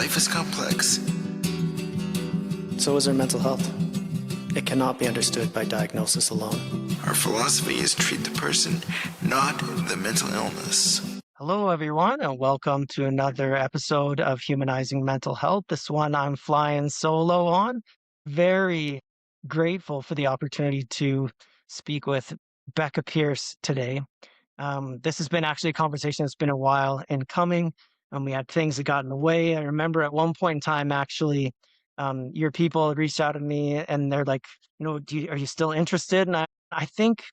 Life is complex. So is our mental health. It cannot be understood by diagnosis alone. Our philosophy is treat the person, not the mental illness. Hello, everyone, and welcome to another episode of Humanizing Mental Health. This one I'm flying solo on. Very grateful for the opportunity to speak with Becca Pierce today. This has been actually a conversation that's been a while in coming, and we had things that got in the way. I remember at one point in time, actually, your people reached out to me and they're like, are you still interested? And I think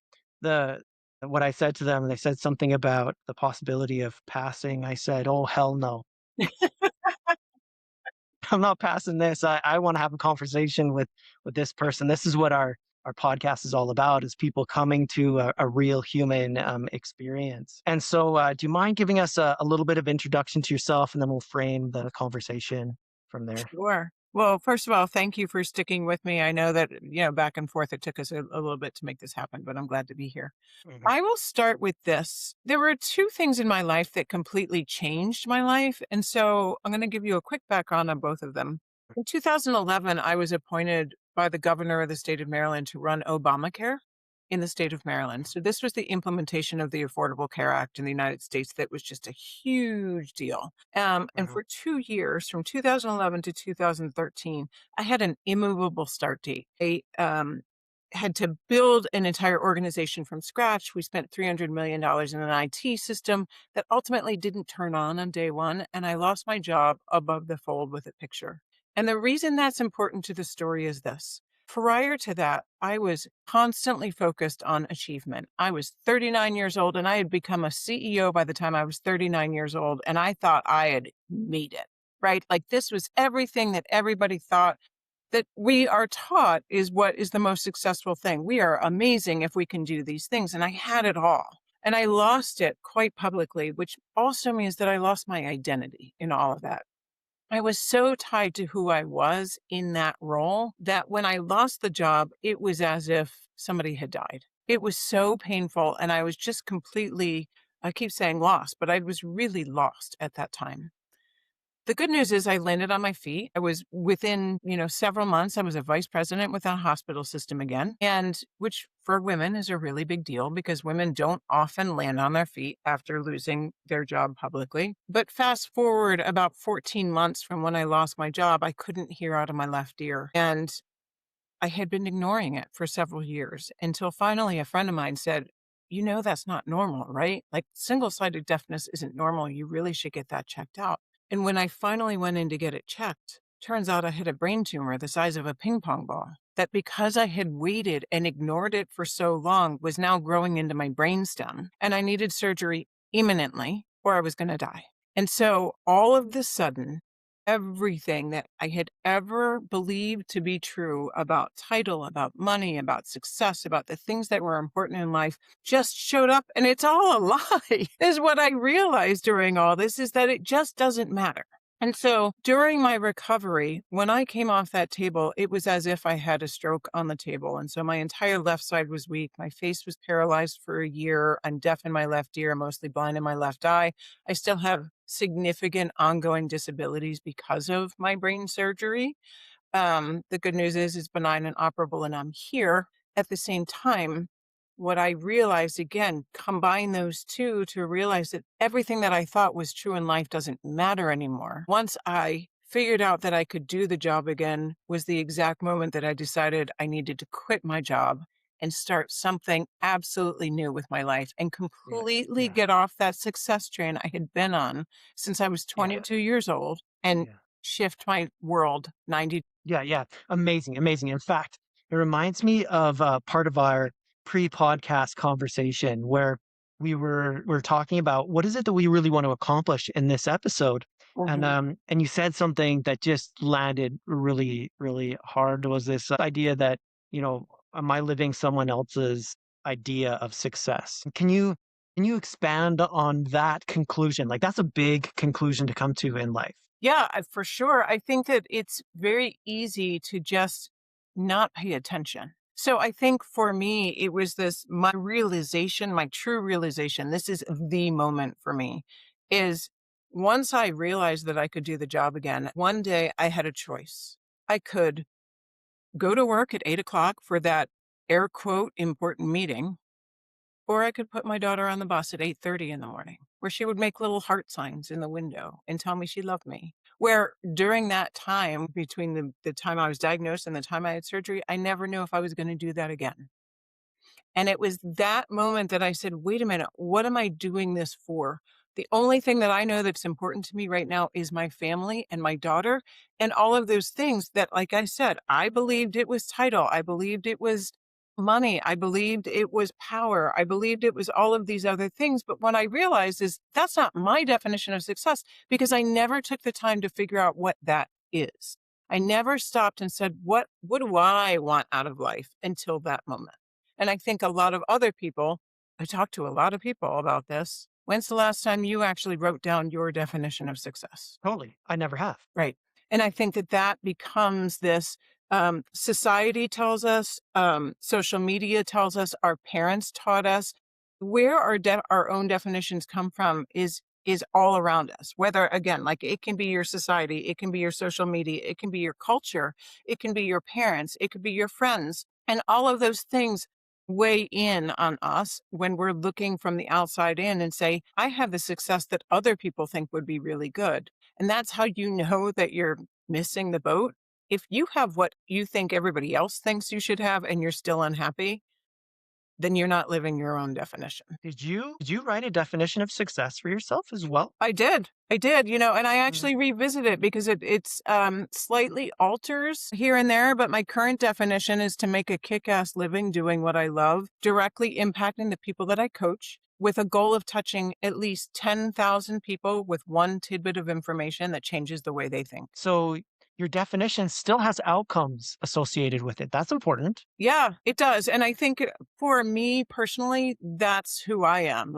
what I said to them, they said something about the possibility of passing. I said, oh, hell no. I'm not passing this. I want to have a conversation with this person. This is what our podcast is all about, is people coming to a real human experience. And so do you mind giving us a little bit of introduction to yourself, and then we'll frame the conversation from there? Sure. Well, first of all, thank you for sticking with me. I know that, back and forth, it took us a little bit to make this happen, but I'm glad to be here. Mhm. I will start with this. There were two things in my life that completely changed my life. And so I'm going to give you a quick background on both of them. In 2011, I was appointed by the governor of the state of Maryland to run Obamacare in the state of Maryland. So this was the implementation of the Affordable Care Act in the United States that was just a huge deal. And for 2 years, from 2011 to 2013, I had an immovable start date. I had to build an entire organization from scratch. We spent $300 million in an IT system that ultimately didn't turn on day one, and I lost my job above the fold with a picture. And the reason that's important to the story is this. Prior to that, I was constantly focused on achievement. I was 39 years old and I had become a CEO by the time I was 39 years old. And I thought I had made it, right? Like this was everything that everybody thought that we are taught is what is the most successful thing. We are amazing if we can do these things. And I had it all. And I lost it quite publicly, which also means that I lost my identity in all of that. I was so tied to who I was in that role that when I lost the job, it was as if somebody had died. It was so painful. And I was just completely, I keep saying lost, but I was really lost at that time. The good news is I landed on my feet. I was within, several months, I was a vice president within a hospital system again, and which for women is a really big deal because women don't often land on their feet after losing their job publicly. But fast forward about 14 months from when I lost my job, I couldn't hear out of my left ear. And I had been ignoring it for several years until finally a friend of mine said, that's not normal, right? Like single-sided deafness isn't normal. You really should get that checked out. And when I finally went in to get it checked, turns out I had a brain tumor the size of a ping pong ball that because I had waited and ignored it for so long was now growing into my brainstem. And I needed surgery imminently or I was going to die. And so all of the sudden, everything that I had ever believed to be true about title, about money, about success, about the things that were important in life just showed up. And it's all a lie. Is what I realized during all this is that it just doesn't matter. And so during my recovery, when I came off that table, it was as if I had a stroke on the table. And so my entire left side was weak. My face was paralyzed for a year. I'm deaf in my left ear, mostly blind in my left eye. I still have significant ongoing disabilities because of my brain surgery. The good news is it's benign and operable, and I'm here. At the same time, what I realized, again, combine those two to realize that everything that I thought was true in life doesn't matter anymore. Once I figured out that I could do the job again was the exact moment that I decided I needed to quit my job and start something absolutely new with my life and completely get off that success train I had been on since I was 22 years old and shift my world 90. Yeah. Amazing. In fact, it reminds me of part of our pre-podcast conversation where we're talking about what is it that we really want to accomplish in this episode. And you said something that just landed really, really hard, was this idea that, am I living someone else's idea of success? Can you expand on that conclusion? Like that's a big conclusion to come to in life. Yeah, for sure. I think that it's very easy to just not pay attention. So I think for me, it was my realization, my true realization, this is the moment for me, is once I realized that I could do the job again, one day I had a choice. I could go to work at 8 o'clock for that air quote important meeting, or I could put my daughter on the bus at 8:30 in the morning, where she would make little heart signs in the window and tell me she loved me. Where during that time, between the time I was diagnosed and the time I had surgery, I never knew if I was going to do that again. And it was that moment that I said, wait a minute, what am I doing this for? The only thing that I know that's important to me right now is my family and my daughter and all of those things that, like I said, I believed it was title. I believed it was money. I believed it was power. I believed it was all of these other things. But what I realized is that's not my definition of success because I never took the time to figure out what that is. I never stopped and said, what do I want out of life until that moment? And I think a lot of other people, I talk to a lot of people about this. When's the last time you actually wrote down your definition of success? Totally. I never have. Right. And I think that becomes this society tells us, social media tells us, our parents taught us, where our own definitions come from is all around us. Whether, again, like it can be your society, it can be your social media, it can be your culture, it can be your parents, it could be your friends. And all of those things weigh in on us when we're looking from the outside in and say, I have the success that other people think would be really good. And that's how you know that you're missing the boat. If you have what you think everybody else thinks you should have and you're still unhappy, then you're not living your own definition. Did you write a definition of success for yourself as well? I did, and I actually revisit it because it's slightly alters here and there, but my current definition is to make a kick-ass living doing what I love, directly impacting the people that I coach, with a goal of touching at least 10,000 people with one tidbit of information that changes the way they think. So your definition still has outcomes associated with it. That's important. Yeah, it does. And I think for me personally, that's who I am.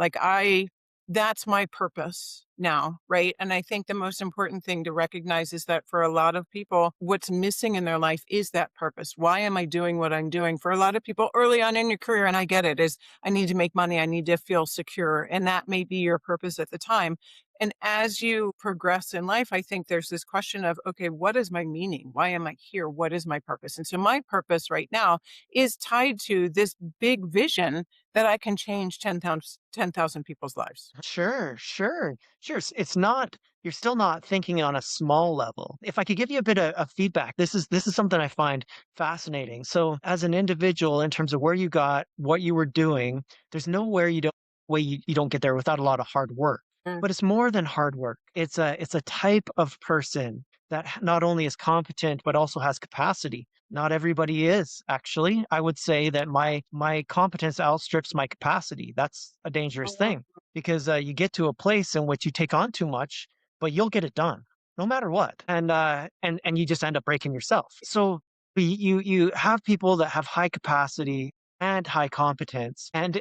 That's my purpose now, right? And I think the most important thing to recognize is that for a lot of people, what's missing in their life is that purpose. Why am I doing what I'm doing? For a lot of people early on in your career, and I get it, is I need to make money. I need to feel secure. And that may be your purpose at the time. And as you progress in life, I think there's this question of, okay, what is my meaning? Why am I here? What is my purpose? And so my purpose right now is tied to this big vision that I can change 10,000 people's lives. Sure, sure, sure. It's not, you're still not thinking on a small level. If I could give you a bit of feedback, this is something I find fascinating. So as an individual, in terms of where you got, what you were doing, there's nowhere you don't get there without a lot of hard work. Mm. But it's more than hard work. It's a type of person that not only is competent but also has capacity. Not everybody is, actually. I would say that my competence outstrips my capacity. That's a dangerous thing because you get to a place in which you take on too much, but you'll get it done no matter what, and you just end up breaking yourself. So you have people that have high capacity and high competence, and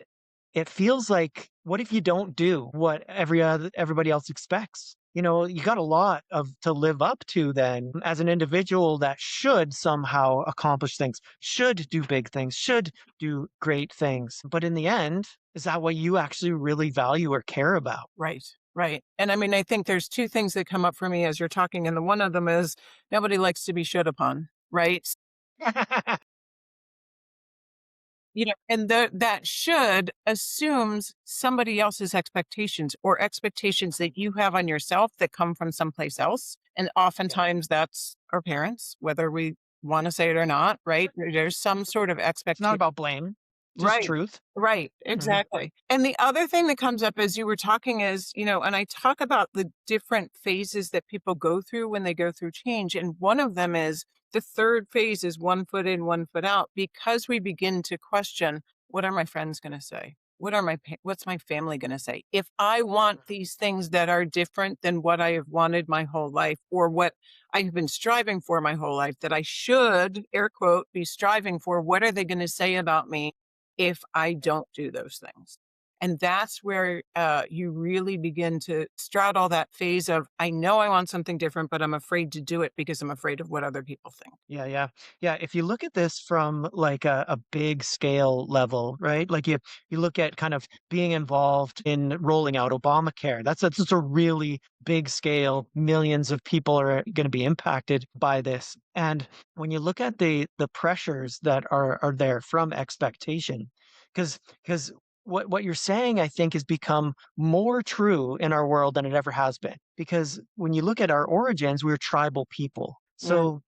it feels like, what if you don't do what everybody else expects? You got a lot of to live up to then as an individual that should somehow accomplish things, should do big things, should do great things. But in the end, is that what you actually really value or care about? Right, right. And I mean, I think there's two things that come up for me as you're talking. And the one of them is nobody likes to be shit upon, right? And that should assumes somebody else's expectations or expectations that you have on yourself that come from someplace else. And oftentimes that's our parents, whether we want to say it or not, right? There's some sort of It's not expectation. about blame, just Right. truth. Right. Exactly. And the other thing that comes up as you were talking is, and I talk about the different phases that people go through when they go through change. And one of them is the third phase is 1 foot in, 1 foot out, because we begin to question, what are my friends going to say? What's my family going to say? If I want these things that are different than what I have wanted my whole life, or what I have been striving for my whole life, that I should, air quote, be striving for, what are they going to say about me if I don't do those things? And that's where you really begin to straddle that phase of, I know I want something different, but I'm afraid to do it because I'm afraid of what other people think. Yeah. If you look at this from like a big scale level, right? Like you look at kind of being involved in rolling out Obamacare. That's a really big scale. Millions of people are going to be impacted by this. And when you look at the pressures that are there from expectation, because what you're saying, I think, has become more true in our world than it ever has been. Because when you look at our origins, we're tribal people. Mm. So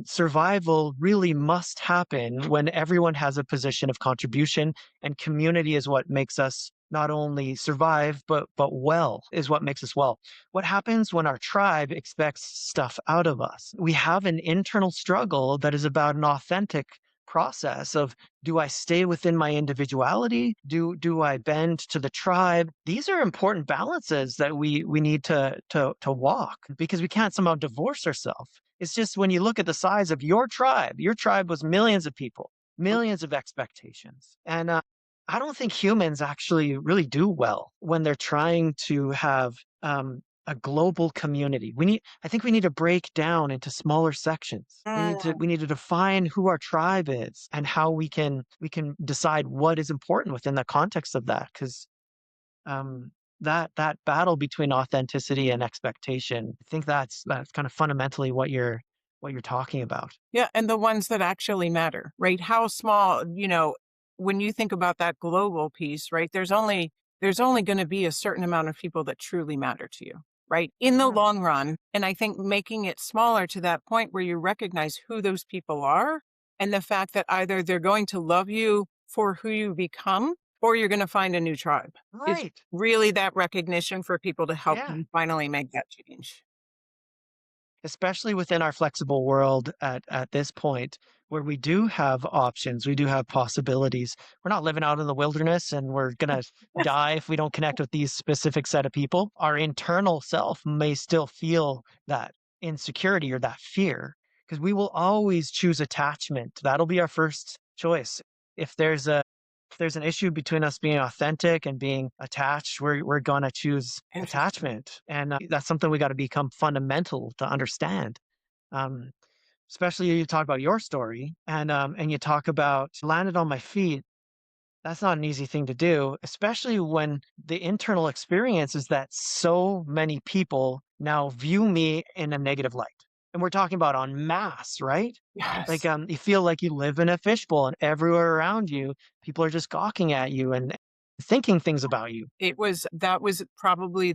survival really must happen when everyone has a position of contribution, and community is what makes us not only survive but well, is what makes us well. What happens when our tribe expects stuff out of us? We have an internal struggle that is about an authentic process of, do I stay within my individuality? Do I bend to the tribe? These are important balances that we need to walk, because we can't somehow divorce ourselves. It's just, when you look at the size of your tribe was millions of people, millions of expectations. And I don't think humans actually really do well when they're trying to have a global community. I think we need to break down into smaller sections. We need to define who our tribe is and how we can decide what is important within the context of that. Because that battle between authenticity and expectation, I think that's kind of fundamentally what you're talking about. Yeah, and the ones that actually matter, right? How small, when you think about that global piece, right? There's only going to be a certain amount of people that truly matter to you, right? In the Yeah. long run. And I think making it smaller to that point where you recognize who those people are, and the fact that either they're going to love you for who you become, or you're going to find a new tribe, is Right. really that recognition for people to help Yeah. you finally make that change. Especially within our flexible world at this point, where we do have options, we do have possibilities. We're not living out in the wilderness and we're gonna die if we don't connect with these specific set of people. Our internal self may still feel that insecurity or that fear, because we will always choose attachment. That'll be our first choice. If there's a if there's an issue between us being authentic and being attached, we're gonna choose Interesting. attachment, and that's something we got to become fundamental to understand. Um, Especially, you talk about your story, and you talk about landed on my feet. That's not an easy thing to do, especially when the internal experience is that so many people now view me in a negative light. And we're talking about en masse, right? Like, Yes. you feel like you live in a fishbowl, and everywhere around you, people are just gawking at you and thinking things about you. That was probably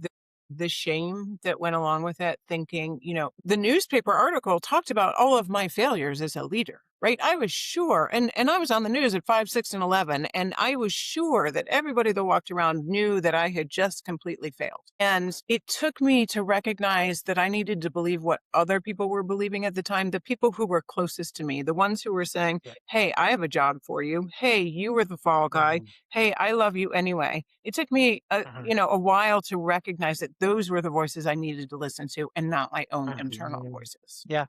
the shame that went along with it, thinking, the newspaper article talked about all of my failures as a leader, right? I was sure, and I was on the news at 5, 6, and 11, and I was sure that everybody that walked around knew that I had just completely failed. And it took me to recognize that I needed to believe what other people were believing at the time, the people who were closest to me, the ones who were saying, Yeah. hey, I have a job for you. Hey, you were the fall guy. Mhm. Hey, I love you anyway. It took me Mhm. a while to recognize that those were the voices I needed to listen to, and not my own internal Mhm. voices. Yeah.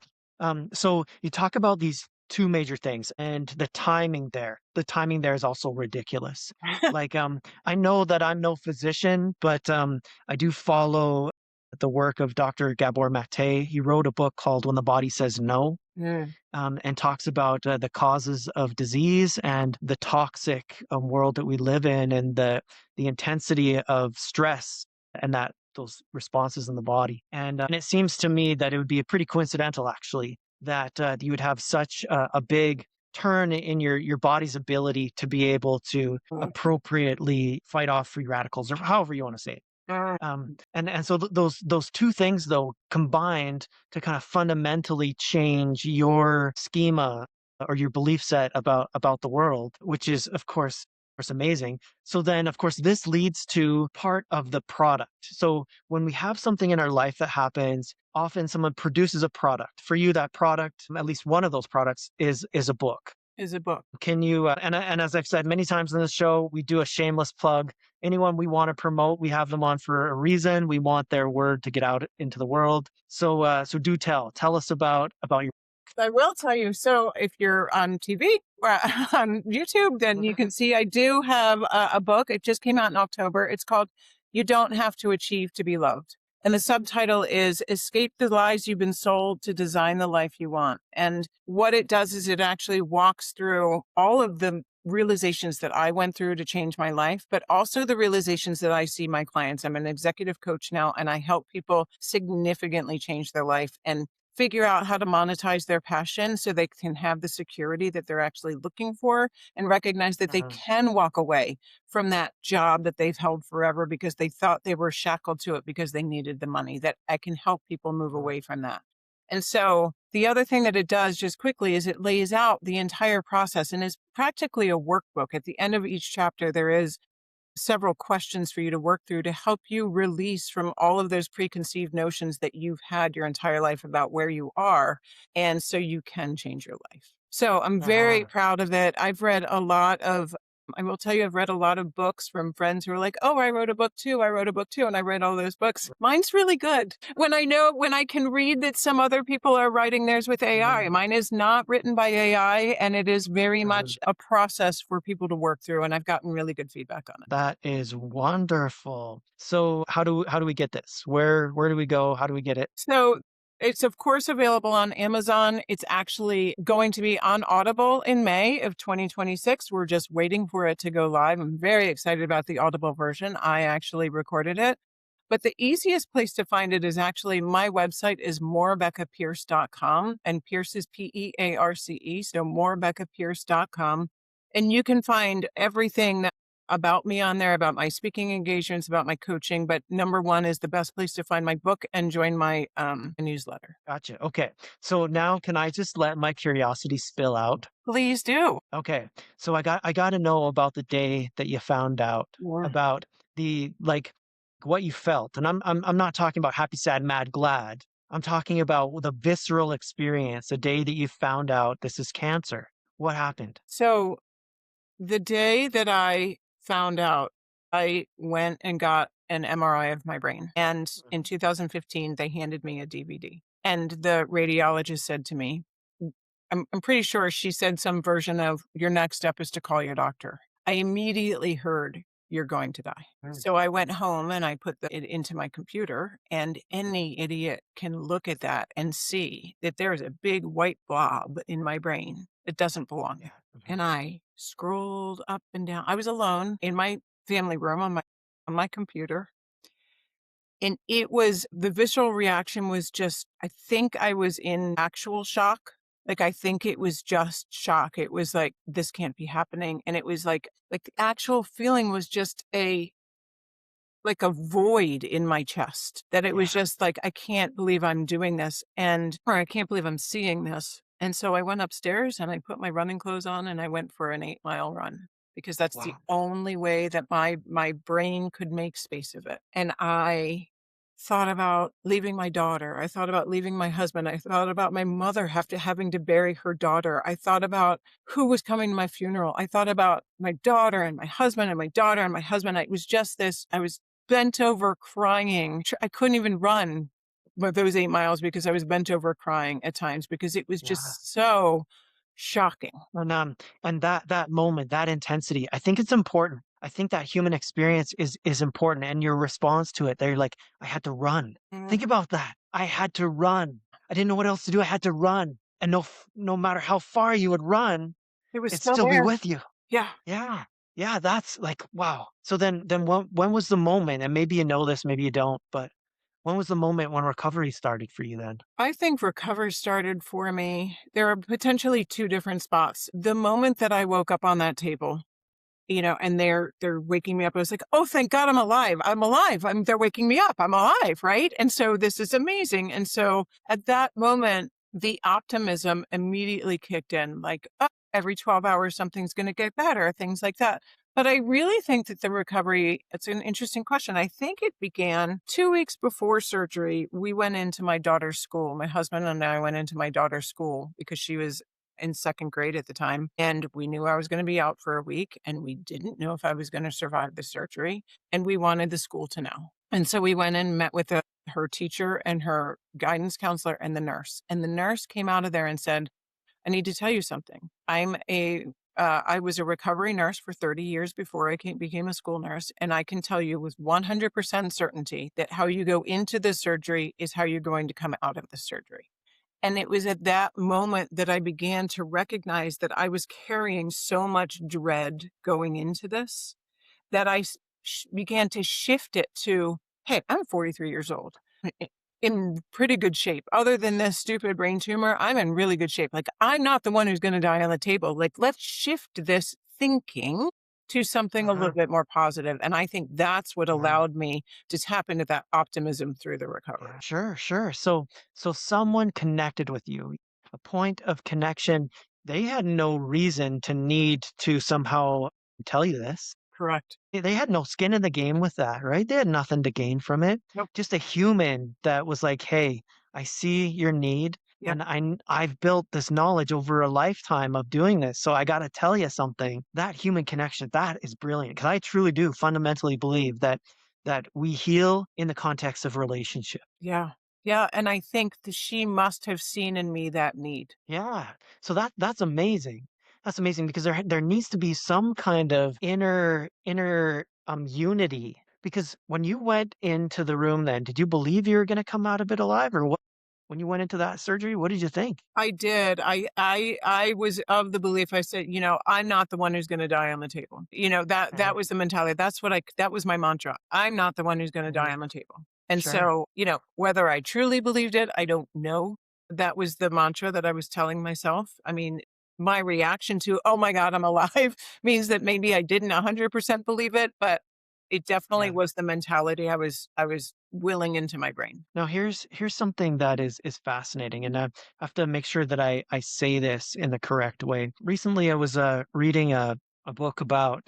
So you talk about these two major things, and the timing there. The timing there is also ridiculous. Like, I know that I'm no physician, but I do follow the work of Dr. Gabor Mate. He wrote a book called When the Body Says No, Mm. and talks about the causes of disease and the toxic world that we live in, and the intensity of stress and that those responses in the body. And it seems to me that it would be pretty coincidental, actually, that you would have such a big turn in your body's ability to be able to Mm. appropriately fight off free radicals, or however you want to say it. Mm. And so those two things, though, combined to kind of fundamentally change your schema or your belief set about the world, which is, of course, amazing. So then, of course, this leads to part of the product. So when we have something in our life that happens, often someone produces a product. For you, that product, at least one of those products, is a book. Is a book. Can you, and as I've said many times in this show, we do a shameless plug. Anyone we want to promote, we have them on for a reason. We want their word to get out into the world. So do tell us about your. I will tell you. So if you're on TV or on YouTube, then you can see I do have a book. It just came out in October. It's called You Don't Have to Achieve to Be Loved. And the subtitle is Escape the Lies You've Been Sold to Design the Life You Want. And what it does is it actually walks through all of the realizations that I went through to change my life, but also the realizations that I see my clients. I'm an executive coach now, and I help people significantly change their life and figure out how to monetize their passion so they can have the security that they're actually looking for and recognize that they can walk away from that job that they've held forever because they thought they were shackled to it because they needed the money, that I can help people move away from that. And so the other thing that it does just quickly is it lays out the entire process and is practically a workbook. At the end of each chapter, there is several questions for you to work through to help you release from all of those preconceived notions that you've had your entire life about where you are. And so you can change your life. So I'm very proud of it. I will tell you, I've read a lot of books from friends who are like, oh, I wrote a book too. I wrote a book too. And I read all those books. Mine's really good. When I can read that some other people are writing theirs with AI, mine is not written by AI. And it is very much a process for people to work through. And I've gotten really good feedback on it. That is wonderful. So how do we get this? Where do we go? How do we get it? So it's, of course, available on Amazon. It's actually going to be on Audible in May of 2026. We're just waiting for it to go live. I'm very excited about the Audible version. I actually recorded it. But the easiest place to find it is actually my website is morebeccapierce.com, and Pierce is Pearce, so morebeccapierce.com. And you can find everything about me on there, about my speaking engagements, about my coaching. But number one is the best place to find my book and join my newsletter. Gotcha. Okay. So now can I just let my curiosity spill out? Please do. Okay. So I got to know about the day that you found out about the what you felt. And I'm not talking about happy, sad, mad, glad. I'm talking about the visceral experience, the day that you found out this is cancer. What happened? So the day that I found out, I went and got an MRI of my brain. And in 2015, they handed me a DVD. And the radiologist said to me, I'm pretty sure she said some version of, your next step is to call your doctor. I immediately heard, you're going to die. So I went home and I put it into my computer, and any idiot can look at that and see that there's a big white blob in my brain that doesn't belong there. And I scrolled up and down. I was alone in my family room on my computer. And the visceral reaction was just, I think I was in actual shock. Like, I think it was just shock. It was like, this can't be happening. And it was like the actual feeling was just like a void in my chest, that it was just like, I can't believe I'm doing this, or I can't believe I'm seeing this. And so I went upstairs and I put my running clothes on and I went for an 8-mile run, because that's the only way that my brain could make space of it. And I thought about leaving my daughter. I thought about leaving my husband. I thought about my mother having to bury her daughter. I thought about who was coming to my funeral. I thought about my daughter and my husband and my daughter and my husband. It was just this, I was bent over crying. I couldn't even run those 8 miles because I was bent over crying at times, because it was just so shocking. And that moment, that intensity, I think it's important. I think that human experience is important, and your response to it, they're like, I had to run. Think about that. I had to run. I didn't know what else to do. I had to run. And no matter how far you would run, It was it'd still still be there. with you. Yeah. Yeah. Yeah. That's like, wow. So then when was the moment? And maybe you know this, maybe you don't, but when was the moment when recovery started for you then? I think recovery started for me. There are potentially two different spots. The moment that I woke up on that table, and they're waking me up, I was like, oh, thank God I'm alive. I'm alive. They're waking me up. I'm alive. Right. And so this is amazing. And so at that moment, the optimism immediately kicked in, like, oh, every 12 hours, something's going to get better, things like that. But I really think that the recovery, it's an interesting question. I think it began 2 weeks before surgery. We went into my daughter's school. My husband and I went into my daughter's school because she was in second grade at the time. And we knew I was going to be out for a week, and we didn't know if I was going to survive the surgery. And we wanted the school to know. And so we went and met with her teacher and her guidance counselor and the nurse. And the nurse came out of there and said, I need to tell you something. I was a recovery nurse for 30 years before I became a school nurse. And I can tell you with 100% certainty that how you go into the surgery is how you're going to come out of the surgery. And it was at that moment that I began to recognize that I was carrying so much dread going into this that I began to shift it to, hey, I'm 43 years old. In pretty good shape. Other than this stupid brain tumor, I'm in really good shape. Like, I'm not the one who's going to die on the table. Like, let's shift this thinking to something a little bit more positive. And I think that's what allowed me to tap into that optimism through the recovery. Sure. So someone connected with you, a point of connection. They had no reason to need to somehow tell you this. Correct. They had no skin in the game with that, right? They had nothing to gain from it. Nope. Just a human that was like, "Hey, I see your need, Yep. and I've built this knowledge over a lifetime of doing this, so I got to tell you something." That human connection, that is brilliant, because I truly do fundamentally believe that we heal in the context of relationship. Yeah. Yeah. And I think that she must have seen in me that need. Yeah. So that's amazing. That's amazing, because there needs to be some kind of inner unity. Because when you went into the room, then did you believe you were going to come out of it alive, or what? When you went into that surgery, what did you think? I did. I was of the belief. I said, I'm not the one who's going to die on the table. That was the mentality. That was my mantra. I'm not the one who's going to die on the table. And Sure. so, whether I truly believed it, I don't know. That was the mantra that I was telling myself. I mean, my reaction to, oh my God, I'm alive means that maybe I didn't 100% believe it, but it definitely Yeah. was the mentality I was willing into my brain. Now here's something that is fascinating, and I have to make sure that I say this in the correct way. Recently, I was reading a book about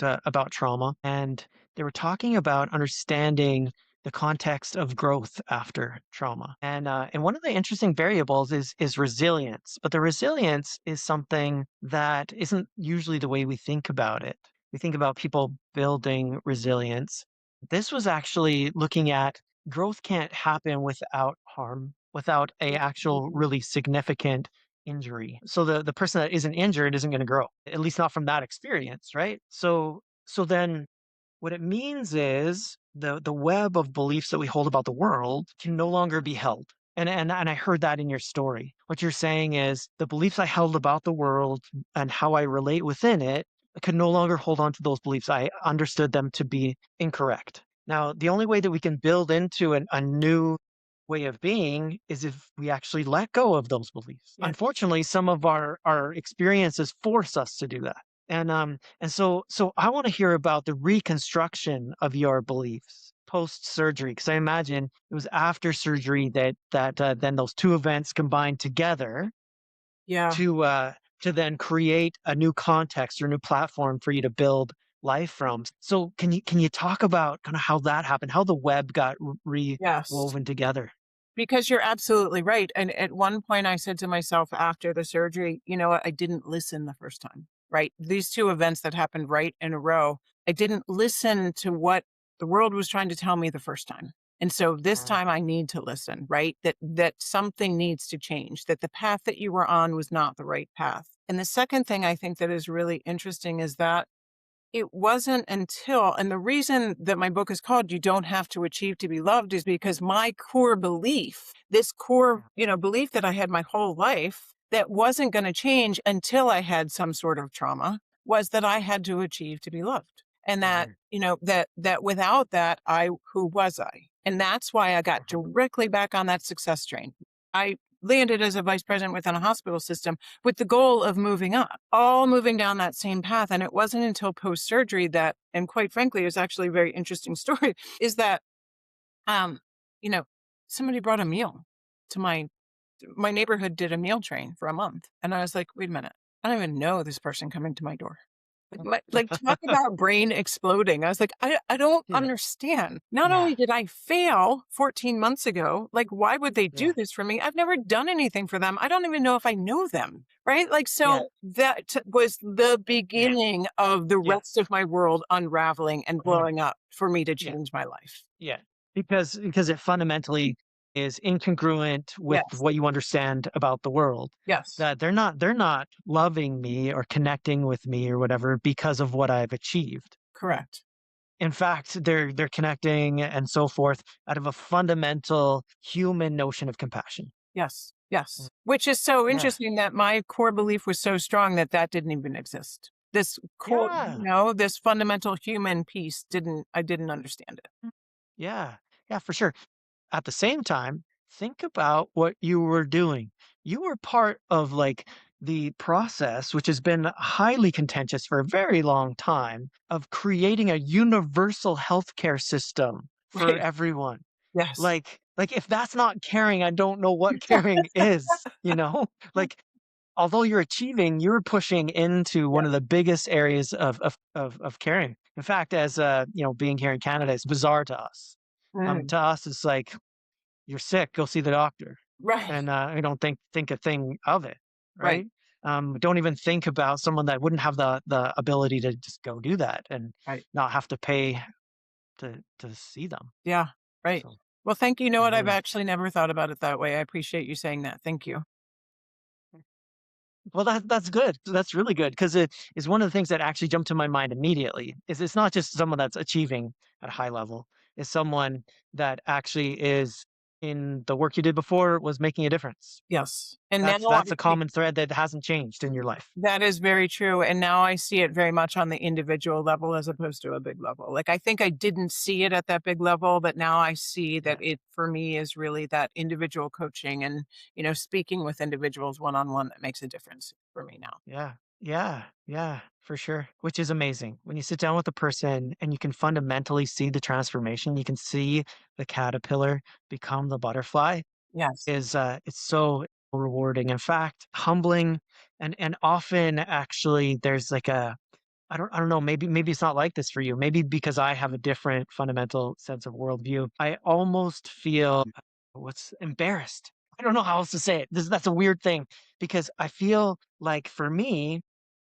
trauma, and they were talking about understanding the context of growth after trauma. And one of the interesting variables is resilience, but the resilience is something that isn't usually the way we think about it. We think about people building resilience. This was actually looking at growth can't happen without harm, without a actual really significant injury. So the person that isn't injured isn't going to grow, at least not from that experience, right? So then what it means is the web of beliefs that we hold about the world can no longer be held. And I heard that in your story. What you're saying is the beliefs I held about the world and how I relate within it, I could no longer hold on to those beliefs. I understood them to be incorrect. Now, the only way that we can build into a new way of being is if we actually let go of those beliefs. Yeah. Unfortunately, some of our experiences force us to do that. And so I want to hear about the reconstruction of your beliefs post surgery, because I imagine it was after surgery that then those two events combined together Yeah. to then create a new context or new platform for you to build life from. So can you talk about kind of how that happened, how the web got Yes. woven together? Because you're absolutely right. And at one point, I said to myself after the surgery, you know what? I didn't listen the first time, right? These two events that happened right in a row, I didn't listen to what the world was trying to tell me the first time. And so this time I need to listen, right? That something needs to change, that the path that you were on was not the right path. And the second thing I think that is really interesting is that it wasn't until, and the reason that my book is called You Don't Have to Achieve to Be Loved is because my core belief, this core, belief that I had my whole life that wasn't going to change until I had some sort of trauma, was that I had to achieve to be loved. And that, that without that, who was I? And that's why I got directly back on that success train. I landed as a vice president within a hospital system with the goal of moving up, all moving down that same path. And it wasn't until post-surgery that, and quite frankly, it's actually a very interesting story, is that, you know, somebody brought a meal to my neighborhood, did a meal train for a month. And I was like, wait a minute, I don't even know this person coming to my door. Like talk about brain exploding. I was like, I don't Yeah. understand. Not Yeah. only did I fail 14 months ago, like, why would they do Yeah. this for me? I've never done anything for them. I don't even know if I know them. Right. Like, Yeah. so that was the beginning of the Yeah. rest of my world unraveling and blowing up for me to Yeah. change my life. Yeah. Because it fundamentally is incongruent with Yes. what you understand about the world. Yes. That they're not loving me or connecting with me or whatever because of what I've achieved. Correct. In fact, they're connecting and so forth out of a fundamental human notion of compassion. Yes. Mm. Yes. Which is so Yeah. interesting that my core belief was so strong that that didn't even exist. This core, Yeah. this fundamental human piece I didn't understand it. Yeah. Yeah, for sure. At the same time, think about what you were doing. You were part of like the process, which has been highly contentious for a very long time, of creating a universal healthcare system for Right. everyone. Yes. Like if that's not caring, I don't know what caring is, you know? Like although you're achieving, you're pushing into Yeah. one of the biggest areas of caring. In fact, as being here in Canada, it's bizarre to us. Mm. To us, it's like you're sick, go see the doctor. Right. And we don't think a thing of it, Right. right? Don't even think about someone that wouldn't have the ability to just go do that and Right. not have to pay to see them. Yeah. Right. So Well, thank you. You know it what? I've really, actually never thought about it that way. I appreciate you saying that. Thank you. well, that's good. That's really good because it is one of the things that actually jumped to my mind immediately. Is it's not just someone that's achieving at a high level, it's someone that actually is in the work you did before was making a difference. Yes. And now That's I a see common thread that hasn't changed in your life. that is very true. And now I see it very much on the individual level as opposed to a big level. Like I think I didn't see it at that big level, but now I see that Yeah. it for me is really that individual coaching and, speaking with individuals one on one that makes a difference for me now. Yeah. Yeah. Yeah. For sure. Which is amazing. When you sit down with a person and you can fundamentally see the transformation, you can see the caterpillar become the butterfly Yes. is it's so rewarding. In fact, humbling and often actually there's like a I don't know, maybe it's not like this for you. Maybe because I have a different fundamental sense of worldview. I almost feel what's embarrassed. I don't know how else to say it. That's a weird thing because I feel like for me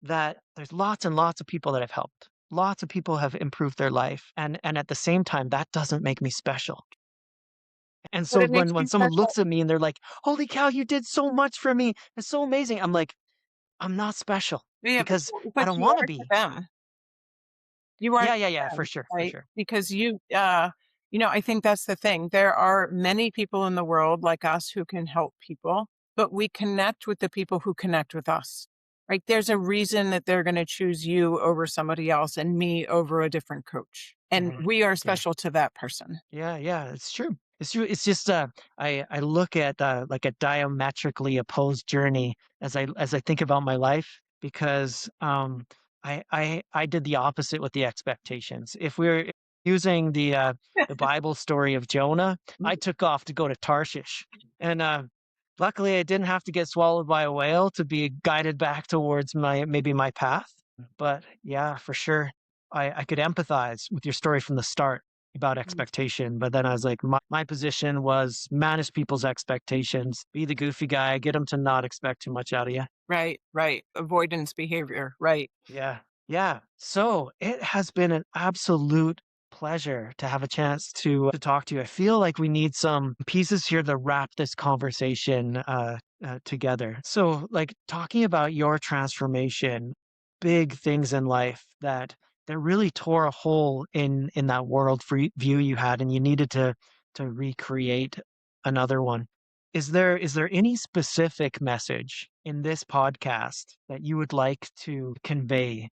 that there's lots and lots of people that I've helped. Lots of people have improved their life. And at the same time, that doesn't make me special. And But so it makes when you someone special. looks at me and they're like, "Holy cow, you did so much for me. It's so amazing." I'm like, "I'm not special Yeah, because I but don't you want to are to be." them. You are Yeah, to yeah, yeah, for them, sure, for right? sure. Because I think that's the thing. There are many people in the world like us who can help people, but we connect with the people who connect with us, right? There's a reason that they're going to choose you over somebody else and me over a different coach. And Mhm. we are Yeah. special to that person. Yeah, yeah, it's true. It's true. It's just I look at like a diametrically opposed journey as I think about my life because I did the opposite with the expectations. If we're using the Bible story of Jonah, I took off to go to Tarshish. And luckily I didn't have to get swallowed by a whale to be guided back towards my path. But yeah, for sure. I could empathize with your story from the start about expectation, but then I was like, my position was manage people's expectations, be the goofy guy, get them to not expect too much out of you. Right, right. Avoidance behavior. Right. Yeah. Yeah. So it has been an absolute pleasure to have a chance to talk to you. I feel like we need some pieces here to wrap this conversation together. So, like talking about your transformation, big things in life that really tore a hole in that world view you had, and you needed to recreate another one. Is there any specific message in this podcast that you would like to convey,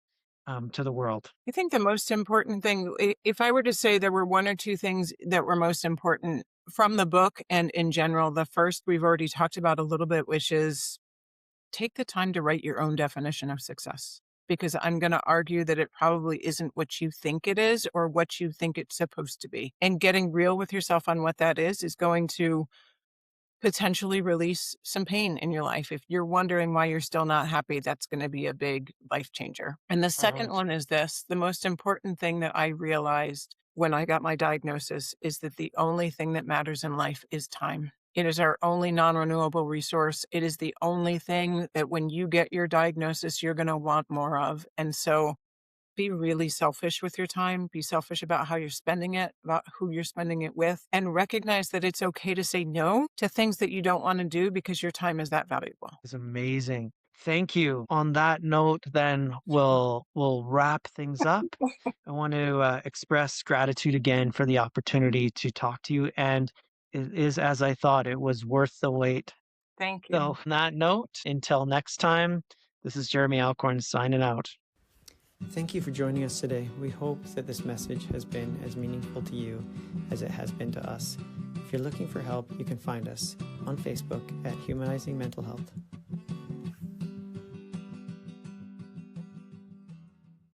to the world? I think the most important thing, if I were to say there were one or two things that were most important from the book and in general, the first we've already talked about a little bit, which is take the time to write your own definition of success. Because I'm going to argue that it probably isn't what you think it is or what you think it's supposed to be. And getting real with yourself on what that is going to potentially release some pain in your life. If you're wondering why you're still not happy, that's going to be a big life changer. And the second Right. one is this: the most important thing that I realized when I got my diagnosis is that the only thing that matters in life is time. It is our only non renewable resource. It is the only thing that when you get your diagnosis, you're going to want more of. And so be really selfish with your time, be selfish about how you're spending it, about who you're spending it with, and recognize that it's okay to say no to things that you don't want to do because your time is that valuable. It's amazing. Thank you. On that note, then we'll wrap things up. I want to express gratitude again for the opportunity to talk to you, and it is as I thought. It was worth the wait. Thank you. So, on that note, until next time, this is Jeremy Alcorn signing out. Thank you for joining us today. We hope that this message has been as meaningful to you as it has been to us. If you're looking for help, you can find us on Facebook at Humanizing Mental Health.